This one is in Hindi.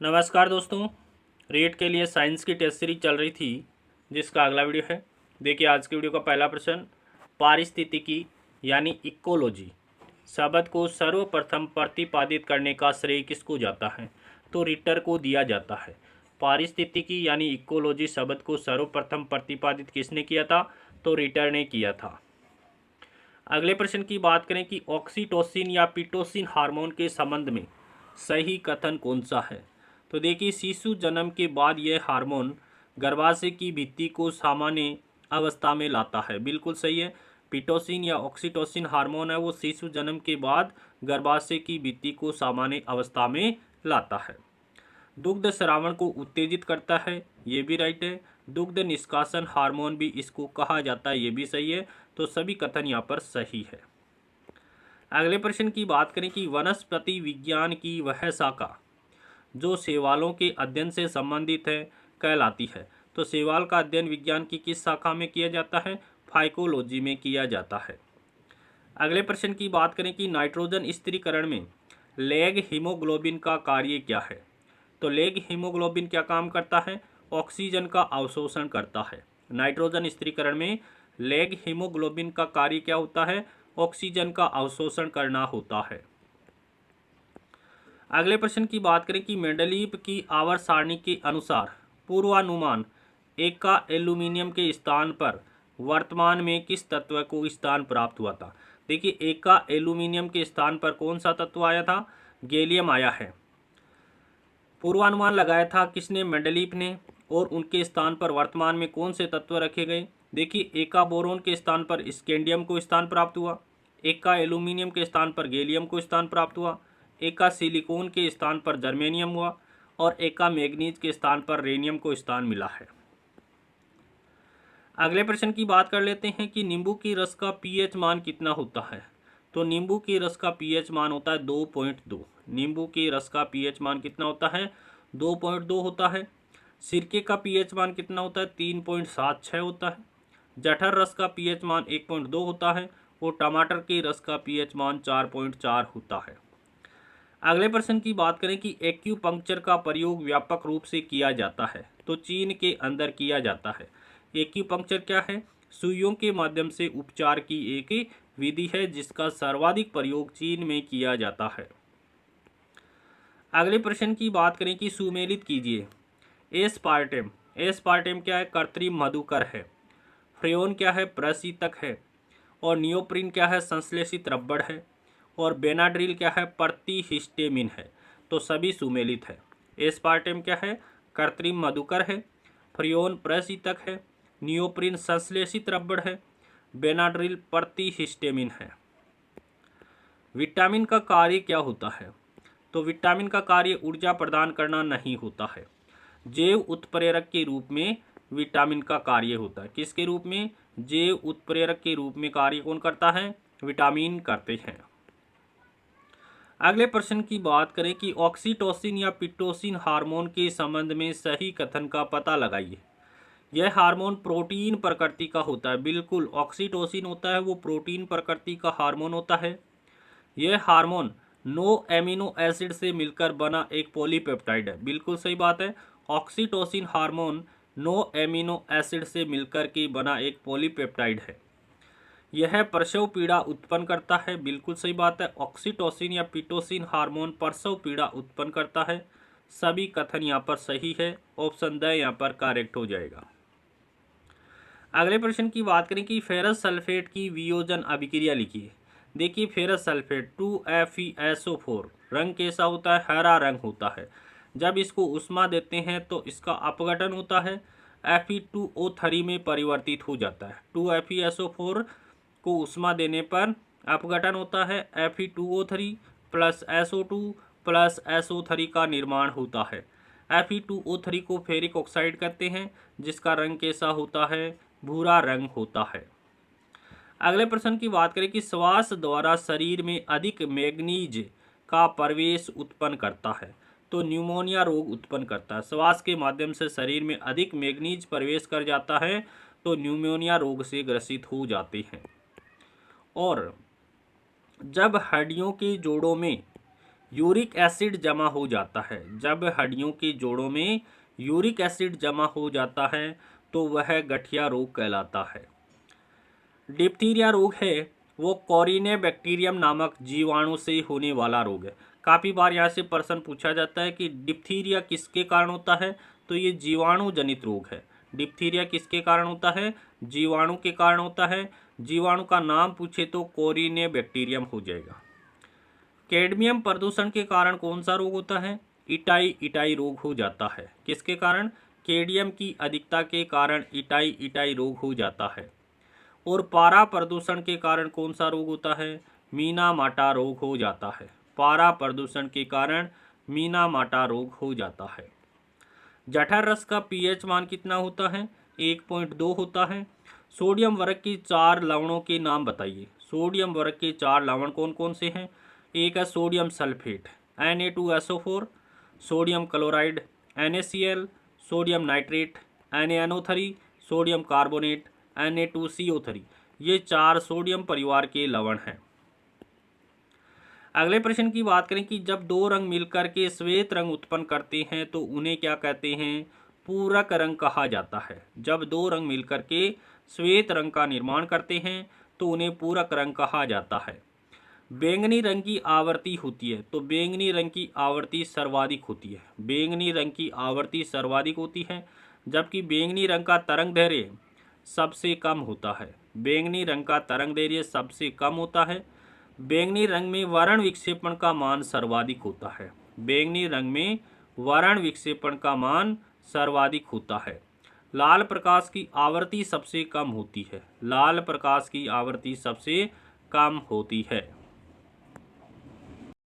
नमस्कार दोस्तों। रेट के लिए साइंस की टेस्ट सीरीज चल रही थी जिसका अगला वीडियो है। देखिए आज के वीडियो का पहला प्रश्न, पारिस्थितिकी यानी इकोलॉजी शब्द को सर्वप्रथम प्रतिपादित करने का श्रेय किसको जाता है? तो रिटर को दिया जाता है। पारिस्थितिकी यानी इकोलॉजी शब्द को सर्वप्रथम प्रतिपादित किसने किया था? तो रिटर ने किया था। अगले प्रश्न की बात करें कि ऑक्सीटोसिन या पिटोसिन हार्मोन के संबंध में सही कथन कौन सा है? तो देखिए शिशु जन्म के बाद यह हार्मोन गर्भाशय की भित्ति को सामान्य अवस्था में लाता है। बिल्कुल सही है। पिटोसिन या ऑक्सीटोसिन हार्मोन है वो शिशु जन्म के बाद गर्भाशय की भित्ति को सामान्य अवस्था में लाता है। दुग्ध स्रावण को उत्तेजित करता है, ये भी राइट है। दुग्ध निष्कासन हार्मोन भी इसको कहा जाता है, ये भी सही है। तो सभी कथन यहाँ पर सही है। अगले प्रश्न की बात करें कि वनस्पति विज्ञान की वह शाखा जो शैवालों के अध्ययन से संबंधित है कहलाती है। तो शैवाल का अध्ययन विज्ञान की किस शाखा में किया जाता है? फाइकोलॉजी में किया जाता है। अगले प्रश्न की बात करें कि नाइट्रोजन स्थिरीकरण में लैग हीमोग्लोबिन का कार्य क्या है? तो लैग हीमोग्लोबिन क्या काम करता है? ऑक्सीजन का अवशोषण करता है। नाइट्रोजन स्थिरीकरण में लैग हीमोग्लोबिन का कार्य क्या होता है? ऑक्सीजन का अवशोषण करना होता है। अगले प्रश्न की बात करें कि मेंडलीव की आवर्त सारणी के अनुसार पूर्वानुमान एका एल्यूमिनियम के स्थान पर वर्तमान में किस तत्व को स्थान प्राप्त हुआ था? देखिए एका एल्यूमिनियम के स्थान पर कौन सा तत्व आया था? गैलियम आया है। पूर्वानुमान लगाया था किसने? मेंडलीव ने। और उनके स्थान पर वर्तमान में कौन से तत्व रखे गए? देखिए एका बोरोन के स्थान पर स्कैंडियम को स्थान प्राप्त हुआ, एका एल्यूमिनियम के स्थान पर गैलियम को स्थान प्राप्त हुआ, एका सिलिकॉन के स्थान पर जर्मेनियम हुआ और एका मैग्नीज के स्थान पर रेनियम को स्थान मिला है। अगले प्रश्न की बात कर लेते हैं कि नींबू की रस का पीएच मान कितना होता है? तो नींबू की रस का पीएच मान होता है 2.2। नींबू की रस का पीएच मान कितना होता है? 2.2 होता है। सिरके का पीएच मान कितना होता है? 3.76 होता है। जठर रस का पीएच मान 1.2 होता है और टमाटर की रस का पीएच मान 4.4 होता है। अगले प्रश्न की बात करें कि एक्यूपंक्चर का प्रयोग व्यापक रूप से किया जाता है। तो चीन के अंदर किया जाता है। एक्यूपंक्चर क्या है? सुइयों के माध्यम से उपचार की एक विधि है जिसका सर्वाधिक प्रयोग चीन में किया जाता है। अगले प्रश्न की बात करें कि सुमेलित कीजिए। एस्पार्टेम, एस्पार्टेम क्या है? कृत्रिम मधुकर है। फ्रेओन क्या है? प्रशीतक है। और नियोप्रिन क्या है? संश्लेषित रबड़ है। और बेनाड्रिल क्या है? प्रतिहिस्टेमिन है। तो सभी सुमेलित है। एस्पार्टेम क्या है? कृत्रिम मधुकर है। फ्रेओन प्रशीतक है। नियोप्रिन संश्लेषित रबड़ है। बेनाड्रिल प्रतिहिस्टेमिन है। विटामिन का कार्य क्या होता है? तो विटामिन का कार्य ऊर्जा प्रदान करना नहीं होता है। जैव उत्प्रेरक के रूप में विटामिन का कार्य होता है। किसके रूप में? जैव उत्प्रेरक के रूप में कार्य कौन करता है? विटामिन करते हैं। अगले प्रश्न की बात करें कि ऑक्सीटोसिन या पिटोसिन हार्मोन के संबंध में सही कथन का पता लगाइए। यह हार्मोन प्रोटीन प्रकृति का होता है। बिल्कुल, ऑक्सीटोसिन होता है वो प्रोटीन प्रकृति का हार्मोन होता है। यह हार्मोन 9 एमिनो एसिड से मिलकर बना एक पॉलीपेप्टाइड है। बिल्कुल सही बात है। ऑक्सीटोसिन हार्मोन 9 एमिनो एसिड से मिलकर के बना एक पॉलीपेप्टाइड है। यह प्रसव पीड़ा उत्पन्न करता है। बिल्कुल सही बात है। ऑक्सीटोसिन या पिटोसिन हार्मोन प्रसव पीड़ा उत्पन्न करता है। सभी कथन यहाँ पर सही है। ऑप्शन द यहाँ पर करेक्ट हो जाएगा। अगले प्रश्न की बात करें कि फेरस सल्फेट की वियोजन अभिक्रिया लिखिए। देखिए फेरस सल्फेट 2FeSO4 रंग कैसा होता है? हरा रंग होता है। जब इसको उष्मा देते हैं तो इसका अपघटन होता है, Fe2O3 में परिवर्तित हो जाता है। 2FeSO4 को उष्मा देने पर अपघटन होता है, Fe2O3 plus SO2 plus SO3 का निर्माण होता है। Fe2O3 को फेरिक ऑक्साइड कहते हैं जिसका रंग कैसा होता है? भूरा रंग होता है। अगले प्रश्न की बात करें कि श्वास द्वारा शरीर में अधिक मैग्नीज का प्रवेश उत्पन्न करता है तो न्यूमोनिया रोग उत्पन्न करता है। श्वास के माध्यम से शरीर में अधिक मैग्नीज प्रवेश कर जाता है तो न्यूमोनिया रोग से ग्रसित हो जाते हैं। और जब हड्डियों के जोड़ों में यूरिक एसिड जमा हो जाता है। जब हड्डियों के जोड़ों में यूरिक एसिड जमा हो जाता है तो वह गठिया रोग कहलाता है। डिप्थीरिया रोग है वो कोरिने बैक्टीरियम नामक जीवाणु से होने वाला रोग है। काफ़ी बार यहाँ से प्रश्न पूछा जाता है कि डिप्थीरिया किसके कारण होता है, तो ये जीवाणु जनित रोग है। डिप्थीरिया किसके कारण होता है, जीवाणु के कारण होता है। जीवाणु का नाम पूछे तो कोरिने बैक्टीरियम हो जाएगा। कैडमियम प्रदूषण के कारण कौन सा रोग होता है, इटाई रोग हो जाता है। किसके कारण, कैडमियम की अधिकता के कारण इटाई रोग हो जाता है। और पारा प्रदूषण के कारण कौन सा रोग होता है, मीना माटा रोग हो जाता है। पारा प्रदूषण के कारण मीना माटा रोग हो जाता है। जठर रस का पीएच मान कितना होता है, 1.2 होता है। सोडियम वर्ग की 4 लवणों के नाम बताइए। सोडियम वर्ग के 4 लवण कौन कौन से हैं, एक है sodium sulphate Na2SO4, sodium chloride NaCl, sodium nitrate NaNO3, sodium carbonate Na2CO3। ये 4 सोडियम परिवार के लवण हैं। अगले प्रश्न की बात करें कि जब दो रंग मिलकर के श्वेत रंग उत्पन्न करते हैं तो उन्हें क्या कहते हैं, पूरक रंग कहा जाता है। जब दो रंग मिलकर के श्वेत रंग का निर्माण करते हैं तो उन्हें पूरक रंग कहा जाता है। बैंगनी रंग की आवृत्ति होती है, तो बैंगनी रंग की आवृत्ति सर्वाधिक होती है। बैंगनी रंग की आवृत्ति सर्वाधिक होती है, जबकि बैंगनी रंग का तरंग दैर्घ्य सबसे कम होता है। बैंगनी रंग का तरंग दैर्घ्य सबसे कम होता है। बैंगनी रंग में वर्ण विक्षेपण का मान सर्वाधिक होता है। बैंगनी रंग में वर्ण विक्षेपण का मान सर्वाधिक होता है। लाल प्रकाश की आवृत्ति सबसे कम होती है। लाल प्रकाश की आवृत्ति सबसे कम होती है।